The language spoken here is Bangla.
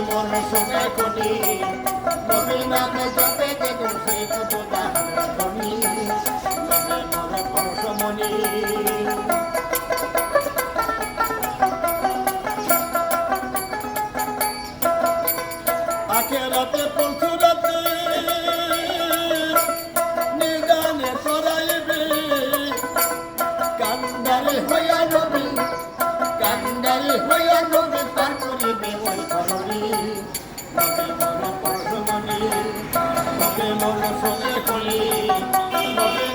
মন শুনে করি নবী নামে জপে যে দোষে কত দানি নবী মন পরশমণি আখেরাতে পরশুরাতে নিদানে সরাইবে কান্দারে হইয়া নবী কান্দারে হইয়া নবী পার করিবে ওই কলরি নবী মন পরশমণি নবী মন শুনে করি নবী